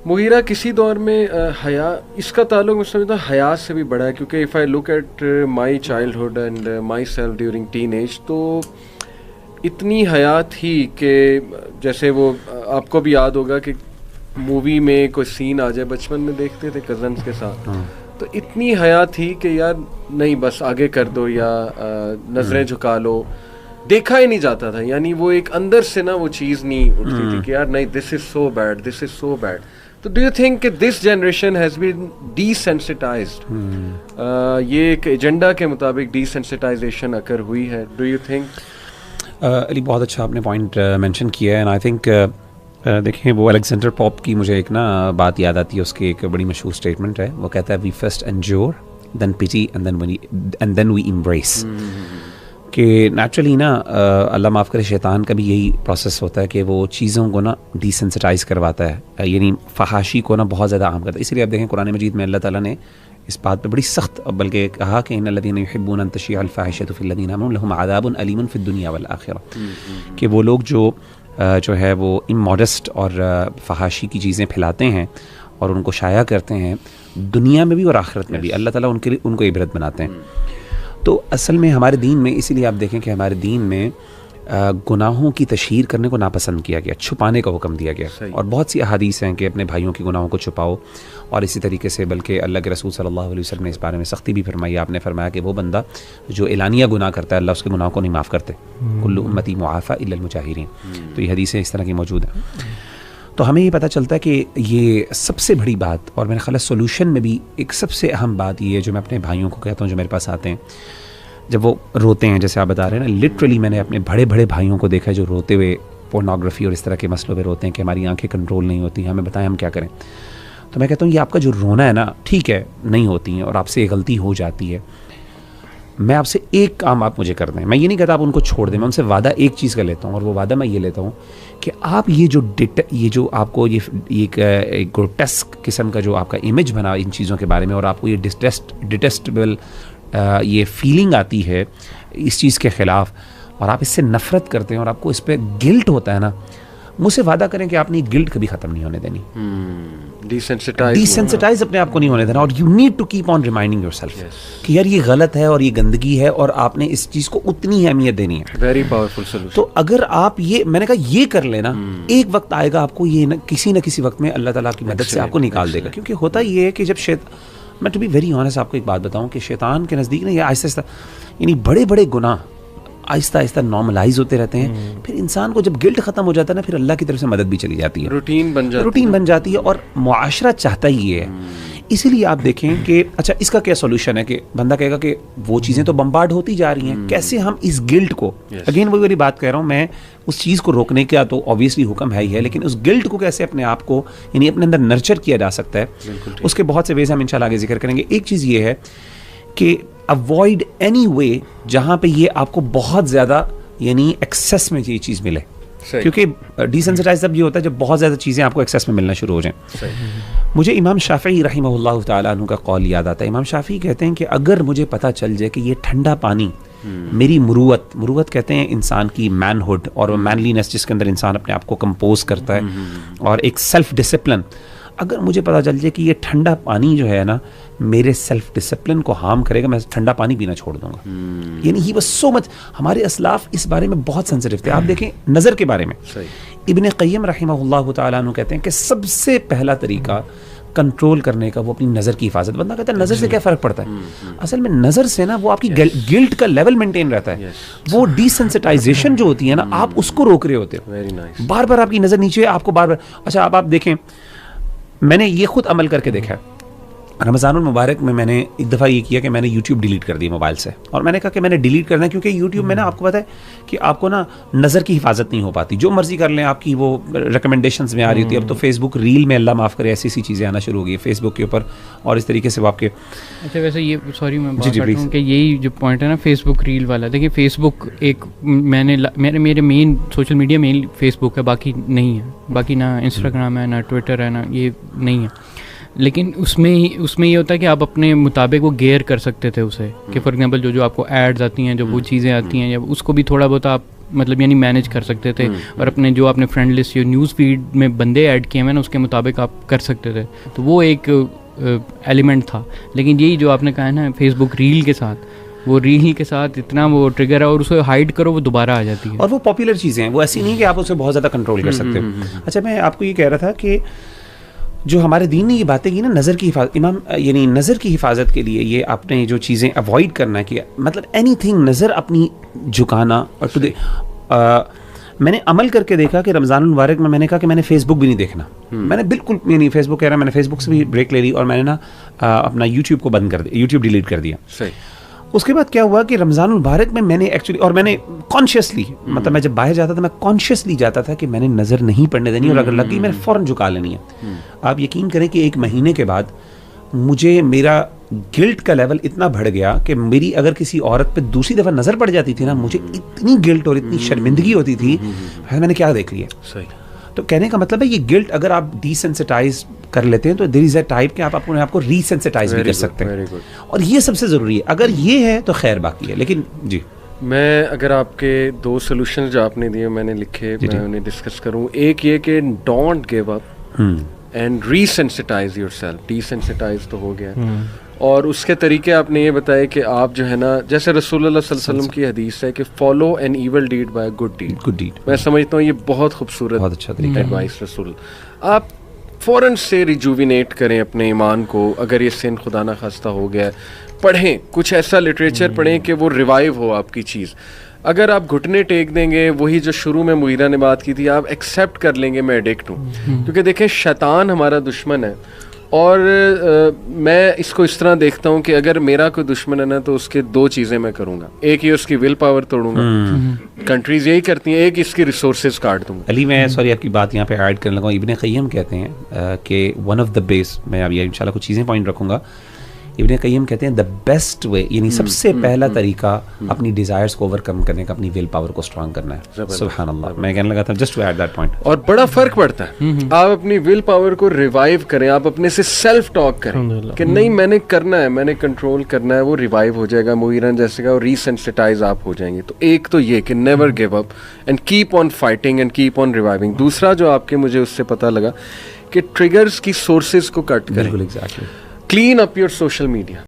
مغیرہ کسی دور میں حیا، اس کا تعلق میں سمجھتا ہوں حیا سے بھی بڑا ہے، کیونکہ if I look at my childhood and myself during teenage, تو اتنی حیا تھی کہ جیسے وہ آپ کو بھی یاد ہوگا کہ مووی میں کوئی سین آ جائے، بچپن میں دیکھتے تھے کزنس کے ساتھ، تو اتنی حیا تھی کہ یار نہیں بس آگے کر دو یا نظریں جھکا لو، دیکھا ہی نہیں جاتا تھا، یعنی وہ ایک اندر سے نا وہ چیز نہیں اٹھتی تھی کہ یار نہیں دس از سو بیڈ، دس از سو بیڈ. تو ڈو یو تھنک کہ this generation has been D sensitised, یہ ایک ایجنڈا کے مطابق ڈی سینسٹائزیشن اکر ہوئی ہے؟ Do you think? علی بہت اچھا آپ نے پوائنٹ مینشن کیا ہے، اینڈ آئی تھنک دیکھیں وہ الیگزینڈر پوپ کی مجھے ایک نا بات یاد آتی ہے، اس کی ایک بڑی مشہور اسٹیٹمنٹ ہے، وہ کہتا ہے وی فرسٹ انجور دین پیٹی اینڈ دین وی ایمبریس. کہ نیچرلی نا اللہ معاف کرے شیطان کا بھی یہی پروسیس ہوتا ہے کہ وہ چیزوں کو نا ڈی سینسٹائز کرواتا ہے، یعنی فحاشی کو نا بہت زیادہ عام کرتا ہے. اسی لیے آپ دیکھیں قرآن مجید میں اللہ تعالیٰ نے اس بات پہ بڑی سخت بلکہ کہا کہ ان الذین یحبون ان تشیع الفاحشۃ فی الذین آمنوا لہم عذاب علیم فی الدنیا والآخرہ، کہ وہ لوگ جو ہے وہ اموڈسٹ اور فحاشی کی چیزیں پھیلاتے ہیں اور ان کو شائع کرتے ہیں دنیا میں بھی اور آخرت میں بھی، اللہ تعالیٰ ان کو عبرت بناتے ہیں. تو اصل میں ہمارے دین میں اسی لیے آپ دیکھیں کہ ہمارے دین میں گناہوں کی تشہیر کرنے کو ناپسند کیا گیا، چھپانے کا حکم دیا گیا، اور بہت سی احادیث ہیں کہ اپنے بھائیوں کے گناہوں کو چھپاؤ. اور اسی طریقے سے بلکہ اللہ کے رسول صلی اللہ علیہ وسلم نے اس بارے میں سختی بھی فرمائی. آپ نے فرمایا کہ وہ بندہ جو اعلانیہ گناہ کرتا ہے اللہ اس کے گناہوں کو نہیں معاف کرتے، کل امتی معافی الا المجاہرین. تو یہ حدیثیں اس طرح کی موجود ہیں. تو ہمیں یہ پتہ چلتا ہے کہ یہ سب سے بڑی بات، اور میرے خیال ہے سولوشن میں بھی ایک سب سے اہم بات یہ ہے جو میں اپنے بھائیوں کو کہتا ہوں جو میرے پاس آتے ہیں جب وہ روتے ہیں، جیسے آپ بتا رہے ہیں نا، لٹرلی میں نے اپنے بڑے بڑے بھائیوں کو دیکھا ہے جو روتے ہوئے پورنوگرافی اور اس طرح کے مسئلوں پہ روتے ہیں کہ ہماری آنکھیں کنٹرول نہیں ہوتی، ہمیں بتائیں ہم کیا کریں. تو میں کہتا ہوں یہ آپ کا جو رونا ہے نا، ٹھیک ہے نہیں ہوتی ہیں اور آپ سے غلطی ہو جاتی ہے، میں آپ سے ایک کام آپ مجھے کر دیں. میں یہ نہیں کہتا آپ ان کو چھوڑ دیں، میں ان سے وعدہ ایک چیز کا لیتا ہوں، اور وہ وعدہ میں یہ لیتا ہوں کہ آپ یہ جو آپ کو یہ گروٹیسک قسم کا جو آپ کا امیج بنا ان چیزوں کے بارے میں، اور آپ کو یہ ڈیٹیسٹیبل یہ فیلنگ آتی ہے اس چیز کے خلاف، اور آپ اس سے نفرت کرتے ہیں اور آپ کو اس پہ گلٹ ہوتا ہے نا، مجھ سے وعدہ کریں کہ آپ نے گلٹ کبھی ختم نہیں ہونے دینی، ڈی سینسٹائز اپنے آپ کو نہیں ہونے دینا. اور you need to keep on reminding yourself کہ یار یہ غلط ہے اور یہ گندگی ہے اور آپ نے اس چیز کو اتنی اہمیت دینی ہے. Very powerful solution. تو اگر آپ یہ میں نے کہا یہ کر لینا، ایک وقت آئے گا آپ کو یہ کسی نہ کسی وقت میں اللہ تعالیٰ کی مدد سے آپ کو نکال دے گا. کیونکہ ہوتا یہ ہے کہ جب میں ٹو بی ویری آنیسٹ آپ کو ایک بات بتاؤں کہ شیطان کے نزدیک نا یہ آہستہ آہستہ یعنی بڑے بڑے گناہ آہستہ آہستہ نارملائز ہوتے رہتے ہیں. پھر انسان کو جب گلٹ ختم ہو جاتا ہے نا، پھر اللہ کی طرف سے مدد بھی چلی جاتی ہے، روٹین بن جاتی ہے، اور معاشرہ چاہتا ہی یہ ہے. اسی لیے آپ دیکھیں کہ اچھا اس کا کیا سولوشن ہے کہ بندہ کہے گا کہ وہ چیزیں تو بمبارڈ ہوتی جا رہی ہیں، کیسے ہم اس گلٹ کو، اگین وہی والی بات کہہ رہا ہوں میں، اس چیز کو روکنے کا تو اوبیسلی حکم ہے ہی ہے، لیکن اس گلٹ کو کیسے اپنے آپ کو یعنی اپنے اندر نرچر کیا جا سکتا ہے، اس کے بہت سے ویز ہم انشاءاللہ آگے ذکر کریں گے. ایک چیز یہ ہے کہ اوائڈ اینی وے جہاں پہ یہ آپ کو بہت زیادہ یعنی ایکسیس میں یہ چیز ملے، کیونکہ ڈی سینسٹائز تب یہ ہوتا ہے جب بہت زیادہ چیزیں آپ کو ایکسیس میں ملنا شروع ہو جائیں. مجھے امام شافعی رحمہ اللہ تعالیٰ عنہ کا قول یاد آتا ہے. امام شافعی کہتے ہیں کہ اگر مجھے پتہ چل جائے کہ یہ ٹھنڈا پانی میری مروت کہتے ہیں انسان کی مین ہوڈ اور مینلینس جس کے اندر انسان اپنے آپ کو کمپوز کرتا ہے اور ایک سیلف ڈسپلن، اگر مجھے پتہ چل جائے کہ یہ ٹھنڈا پانی جو ہے نا میرے سیلف ڈسپلن کو ہارم کرے گا، میں ٹھنڈا پانی پینا چھوڑ دوں گا. یعنی ہی واز سو مچ، ہمارے اسلاف اس بارے میں بہت سینسٹیو تھے. آپ دیکھیں نظر کے بارے میں ابن قیم رحمہ اللہ تعالیٰ عنہ کہتے ہیں کہ سب سے پہلا طریقہ کنٹرول کرنے کا وہ اپنی نظر کی حفاظت. بندہ کہتا ہے نظر سے کیا فرق پڑتا ہے، اصل میں نظر سے نا وہ آپ کی گلٹ کا لیول مینٹین رہتا ہے، وہ ڈی سینسٹائزیشن جو ہوتی ہے نا آپ اس کو روک رہے ہوتے ہو. بار بار آپ کی نظر نیچے، آپ کو بار بار اچھا آپ دیکھیں، میں نے یہ خود عمل کر کے دیکھا ہے. رمضان المبارک میں نے ایک دفعہ یہ کیا کہ میں نے یوٹیوب ڈیلیٹ کر دی موبائل سے، اور میں نے کہا کہ میں نے ڈیلیٹ کرنا ہے کیونکہ یوٹیوب میں نا آپ کو پتہ ہے کہ آپ کو نا نظر کی حفاظت نہیں ہو پاتی، جو مرضی کر لیں آپ کی وہ ریکمنڈیشنز میں آ رہی ہوتی ہے. اب تو فیس بک ریل میں اللہ معاف کرے ایسی چیزیں آنا شروع ہو گئی فیس بک کے اوپر، اور اس طریقے سے وہ آپ کے اچھا ویسے یہ سوری میں بات کرتا ہوں کہ یہی جو پوائنٹ ہے نا فیس بک ریل والا، دیکھیے فیس بک ایک میرے مین سوشل میڈیا مین فیس بک ہے، باقی نہیں ہے، باقی نہ انسٹاگرام ہے نہ ٹویٹر ہے نہ یہ نہیں ہے. لیکن اس میں یہ ہوتا ہے کہ آپ اپنے مطابق وہ گیئر کر سکتے تھے اسے، کہ فار ایگزامپل جو آپ کو ایڈز آتی ہیں، جو وہ چیزیں آتی ہیں، یا اس کو بھی تھوڑا بہت آپ مطلب یعنی مینیج کر سکتے تھے, اور اپنے جو آپ نے فرینڈ لسٹ یا نیوز فیڈ میں بندے ایڈ کیے ہوئے نا اس کے مطابق آپ کر سکتے تھے, تو وہ ایک ایلیمنٹ تھا. لیکن یہی جو آپ نے کہا ہے نا فیس بک ریل کے ساتھ, وہ ریل کے ساتھ اتنا وہ ٹریگر ہے, اور اسے ہائڈ کرو وہ دوبارہ آ جاتی ہے. اور وہ پاپولر چیزیں ہیں, وہ ایسی نہیں کہ آپ اسے بہت زیادہ کنٹرول کر سکتے ہو. اچھا میں آپ کو یہ کہہ رہا تھا کہ جو ہمارے دین نے یہ باتیں کی نا نظر کی حفاظت, امام یعنی نظر کی حفاظت کے لیے یہ آپ نے جو چیزیں اوائڈ کرنا ہے کہ مطلب اینی تھنگ نظر اپنی جھکانا. اور میں نے عمل کر کے دیکھا کہ رمضان المبارک میں نے کہا کہ میں نے فیس بک بھی نہیں دیکھنا, میں نے بالکل یعنی فیس بک کہہ رہا, میں نے فیس بک سے بھی بریک لے لی, اور میں نے نا اپنا یوٹیوب کو بند کر دیا, یوٹیوب ڈیلیٹ کر دیا. اس کے بعد کیا ہوا کہ رمضان المبارک میں میں نے ایکچولی, اور میں نے کانشیسلی مطلب میں جب باہر جاتا تھا میں کانشیسلی جاتا تھا کہ میں نے نظر نہیں پڑنے دینی, اور اگر لگ گئی میں نے فوراً جھکا لینی ہے. آپ یقین کریں کہ 1 مہینے کے بعد مجھے میرا گلٹ کا لیول اتنا بڑھ گیا کہ میری اگر کسی عورت پہ دوسری دفعہ نظر پڑ جاتی تھی نا, مجھے اتنی گلٹ اور اتنی شرمندگی ہوتی تھی, میں نے کیا دیکھ لیا. تو کہنے کا مطلب ہے یہ گلٹ اگر آپ ڈی سینسٹائز کر لیتے ہیں تو دیر از اے ٹائپ کہ آپ اپنے آپ کو ری سینسٹائز بھی کر سکتے ہیں, اور یہ سب سے ضروری ہے. اگر یہ ہے تو خیر باقی ہے. لیکن جی میں اگر آپ کے 2 سولوشنز جو آپ نے دیے میں نے لکھے, میں انہیں ڈسکس کروں. ایک یہ کہ don't give up and resensitize yourself. Desensitize تو ہو گیا, اور اس کے طریقے آپ نے یہ بتائے کہ آپ جو ہے نا جیسے رسول اللہ صلی اللہ علیہ وسلم کی حدیث ہے کہ follow an evil deed by good deed. میں سمجھتا ہوں یہ بہت خوبصورت بہت اچھا ایڈوائس رسول. آپ فوراً سے ریجوینیٹ کریں اپنے ایمان کو. اگر یہ سن خدا نہ خواستہ ہو گیا, پڑھیں کچھ ایسا لٹریچر پڑھیں کہ وہ ریوائیو ہو آپ کی چیز. اگر آپ گھٹنے ٹیک دیں گے, وہی جو شروع میں مغیرہ نے بات کی تھی, آپ ایکسیپٹ کر لیں گے میں ایڈکٹ ہوں, کیونکہ دیکھیں شیطان ہمارا دشمن ہے. اور میں اس کو اس طرح دیکھتا ہوں کہ اگر میرا کوئی دشمن ہے نا تو اس کے 2 چیزیں میں کروں گا. ایک یہ اس کی ول پاور توڑوں گا, کنٹریز یہی کرتی ہیں, ایک اس کی ریسورسز کاٹ دوں گا. علی میں سوری آپ کی بات یہاں پہ ایڈ کرنے لگا ہوں. ابن قیم کہتے ہیں کہ ون آف دا بیس, میں اب یہ انشاءاللہ کچھ چیزیں پوائنٹ رکھوں گا. ابن قیم کہتے ہیں دا بیسٹ وے, یعنی سب سے پہلا طریقہ اپنی ڈیزائرز کو اوور کم کرنے کا اپنی ول پاور کو اسٹرانگ کرنا ہے. سبحان اللہ, میں کہنے لگا تھا just to add that point. اور بڑا فرق پڑتا ہے, آپ اپنی ول پاور کو ریوائیو کریں, آپ اپنے سے سیلف ٹاک کریں کہ نہیں میں نے کرنا ہے, میں نے کنٹرول کرنا ہے, وہ ریوائیو ہو جائے گا مغیرہ جیسے کا, اور ری سینسٹائز آپ ہو جائیں گے. تو ایک تو یہ کہ never give up and keep on fighting and keep on reviving. دوسرا جو آپ کے مجھے اس سے پتہ لگا کہ ٹریگرز کی سورسز کو کٹ کریں. Clean up your social media.